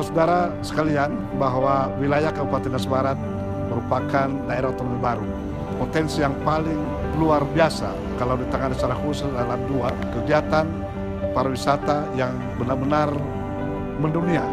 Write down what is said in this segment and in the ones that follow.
saudara-saudara sekalian bahwa wilayah Kabupaten Nias Barat merupakan daerah otonomi baru. Potensi yang paling luar biasa kalau ditangani secara khusus adalah dua kegiatan pariwisata yang benar-benar mendunia.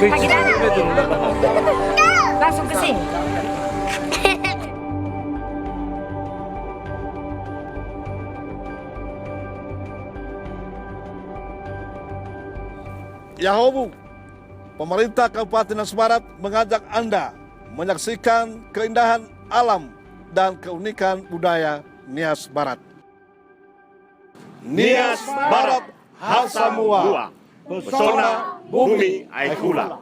Pagi Dana. Langsung ke sini. Yahobu, pemerintah Kabupaten Nias Barat mengajak Anda menyaksikan keindahan alam dan keunikan budaya Nias Barat. Nias Barat Hasamua, pesona bumi Aikula.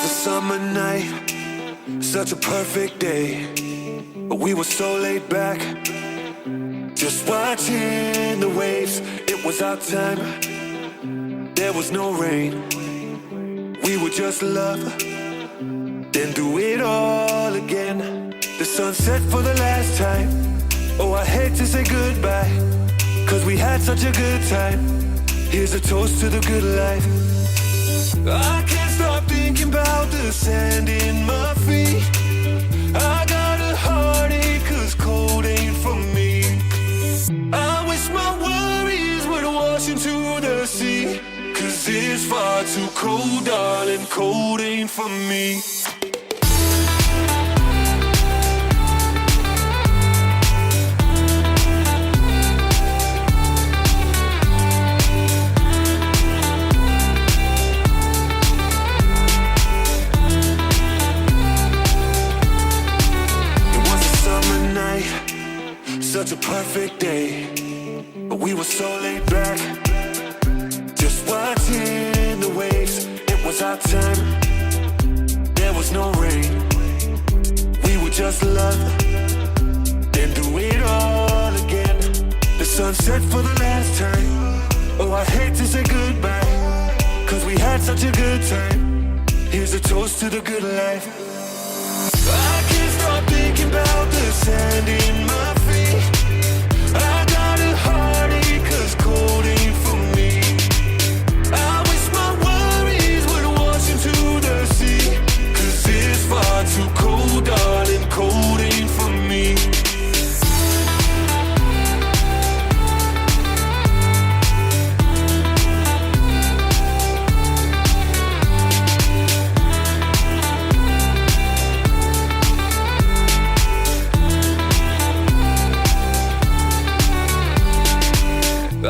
was a summer night, such a perfect day, but we were so laid back, just watching the waves. It was our time, there was no rain. We would just love, then do it all again. The sun set for the last time. Oh, I hate to say goodbye, 'cause we had such a good time. Here's a toast to the good life. I can't stop thinking about the sand in my feet. I got a heartache 'cause cold ain't for me. I wish my worries would wash into the sea, 'cause it's far too cold, darling, cold ain't for me. Such a perfect day, but we were so laid back, just watching the waves. It was our time, there was no rain. We would just love, then do it all again. The sun set for the last time. Oh, I hate to say goodbye, 'cause we had such a good time. Here's a toast to the good life. I can't stop thinking about the sand in my feet. I got a heartache 'cause cold ain't for me. I wish my worries would wash into the sea, 'cause it's far too cold, darling, cold ain't for me.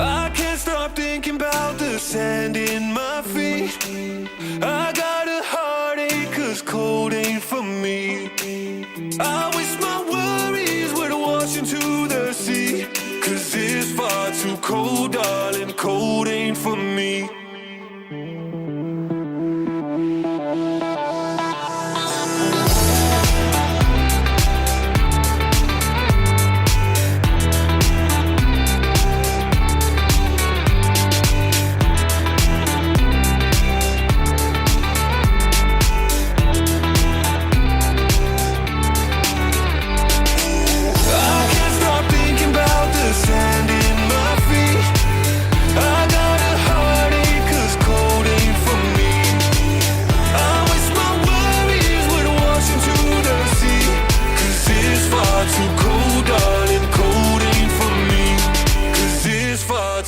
I can't stop thinking about the sand in my feet. I got a heartache 'cause cold ain't for me. I wish my worries would wash into the sea, 'cause it's far too cold, darling, cold ain't for me.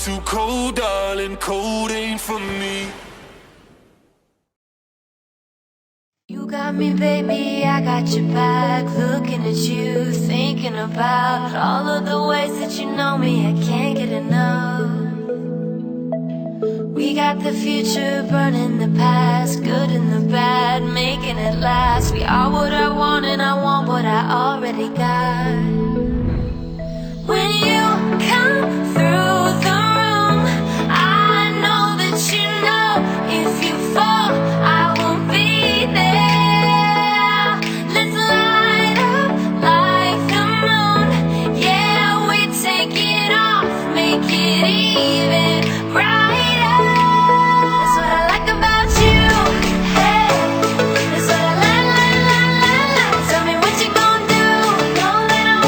Too cold, darling, cold ain't for me. You got me, baby, I got your back. Looking at you, thinking about all of the ways that you know me. I can't get enough. We got the future, burning the past, good and the bad, making it last. We are what I want and I want what I already got. When you come through the room, I know that you know if you fall, I will be there. Let's light up like the moon. Yeah, we take it off, make it even brighter. That's what I like about you. Hey, that's what I like. Tell me what you gonna do. Know that I'm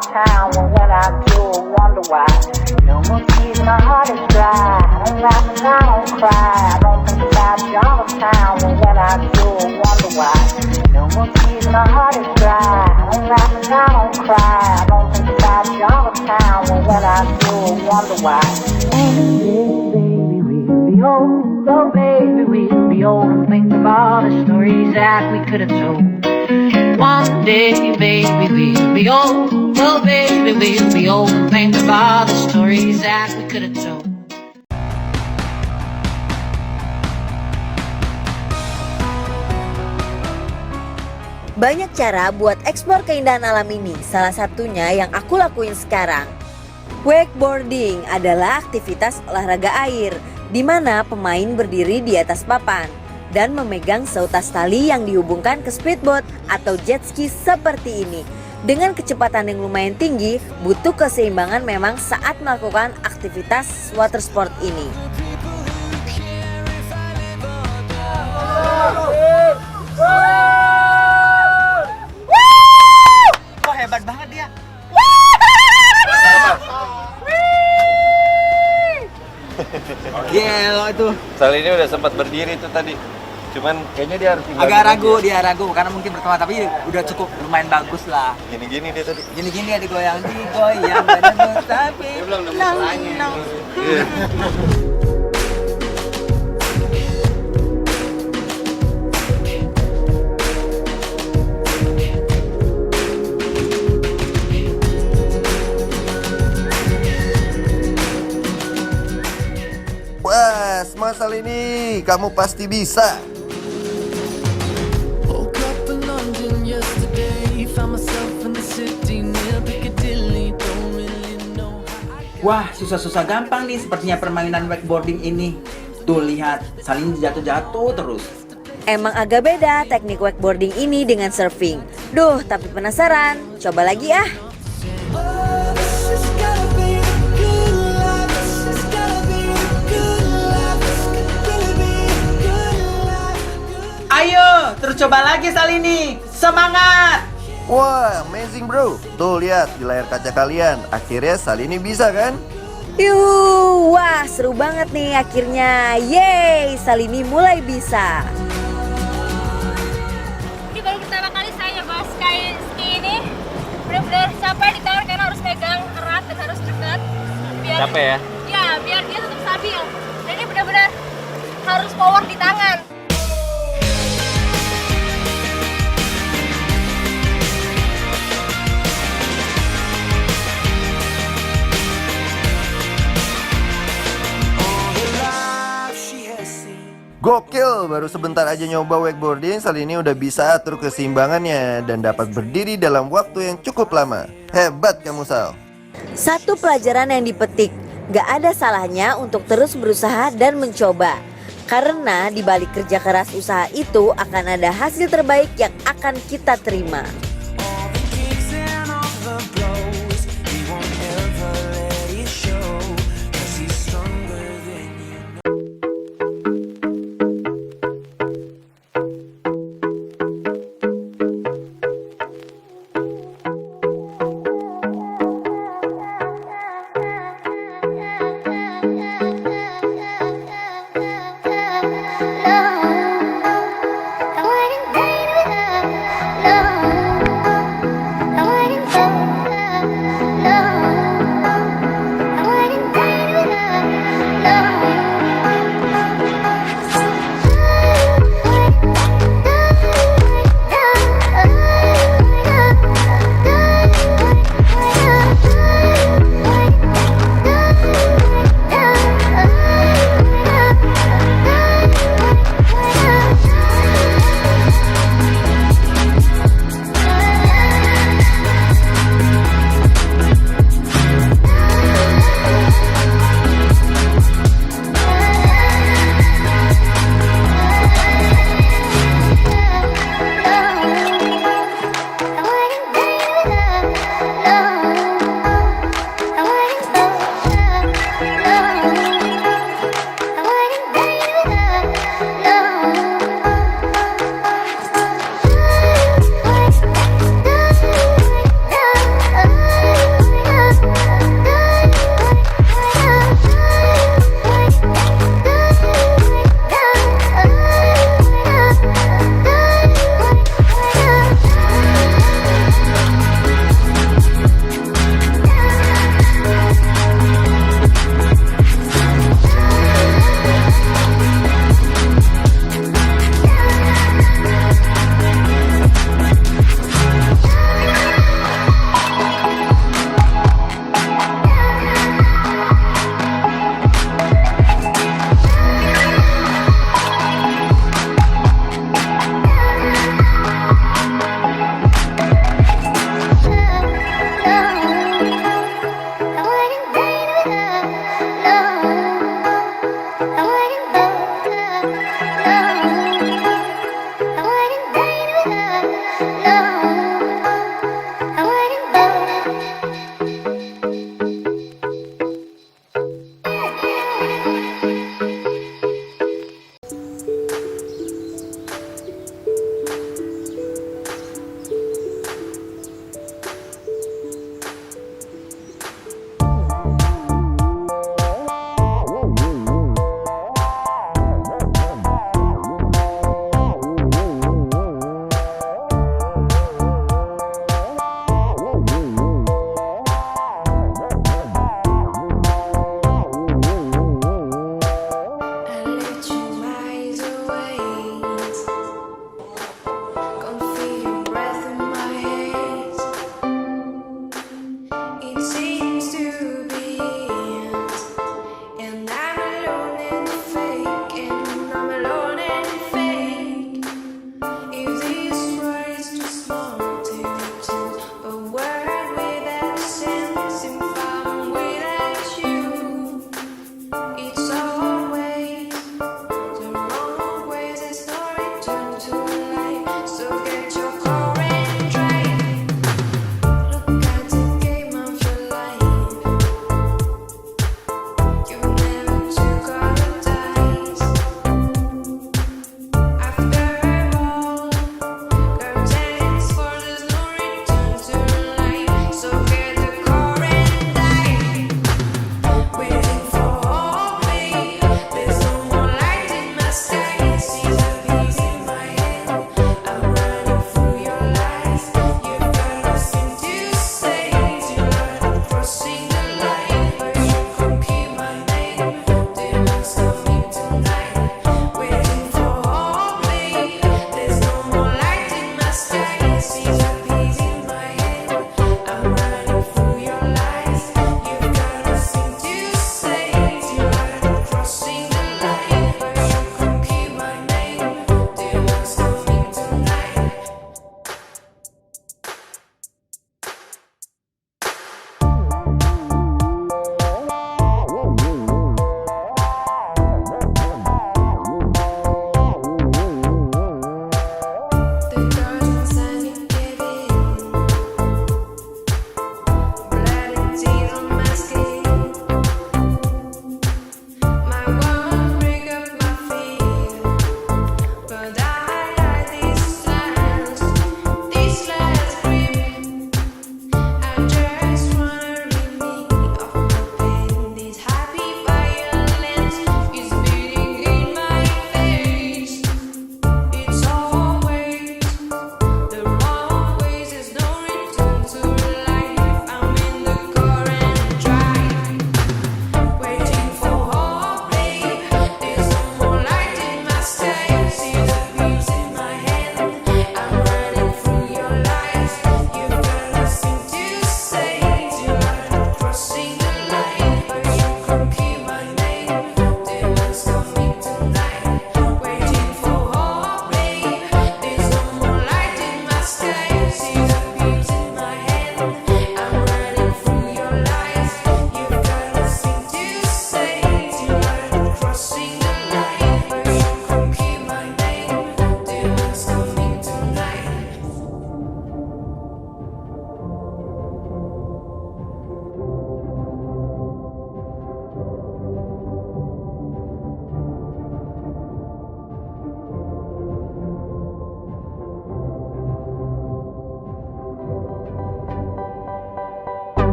jungle town. When I do, I wonder why. No more tears, my heart is dry. I don't laugh and I don't cry. I don't think about jungle town. When I do, I wonder why. No more tears, my heart is dry. I don't laugh and I don't cry. I don't think about jungle town. When I do, I wonder why. Oh baby, we'll be old and think of all the stories that we could have told. One day, baby, we'll be old. Oh baby, we'll be old and think of all the stories that we could have told. Banyak cara buat eksplor keindahan alam ini, salah satunya yang aku lakuin sekarang. Wakeboarding adalah aktivitas olahraga air, di mana pemain berdiri di atas papan dan memegang seutas tali yang dihubungkan ke speedboat atau jet ski seperti ini. Dengan kecepatan yang lumayan tinggi, butuh keseimbangan memang saat melakukan aktivitas water sport ini. Wah, hebat banget dia. Gelo itu. Sal ini udah sempat berdiri tuh tadi. Cuman kayaknya dia harus Agak ragu, dia ragu karena mungkin pertama, tapi udah cukup lumayan bagus lah. Gini-gini dia tadi. Gini-gini ya digoyang badan tapi Dia belum nemu salahnya. Iya. Wah, Masal ini kamu pasti bisa. wah, susah-susah gampang nih sepertinya permainan wakeboarding ini. Tuh lihat, saling jatuh-jatuh terus. Emang agak beda teknik wakeboarding ini dengan surfing. Duh, tapi penasaran. Coba lagi ah. Ayo, terus coba lagi Salini. Semangat! Wah, amazing bro. Tuh lihat di layar kaca kalian. Akhirnya Salini bisa kan? Yuh, wah seru banget nih akhirnya. Yeay, Salini mulai bisa. Ini baru pertama kali saya nyoba ski ini. Benar-benar capek di tangan karena harus pegang erat dan harus dekat. Capek ya? Ya, biar dia tetap stabil. Dan ini benar-benar harus power di tangan. Gokil, baru sebentar aja nyoba wakeboarding, Salini udah bisa atur keseimbangannya dan dapat berdiri dalam waktu yang cukup lama. Hebat kamu, Sal. Satu pelajaran yang dipetik, gak ada salahnya untuk terus berusaha dan mencoba. Karena di balik kerja keras usaha itu akan ada hasil terbaik yang akan kita terima.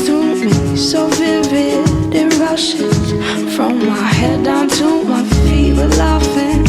to me, so vivid, it rushes from my head down to my feet. We're laughing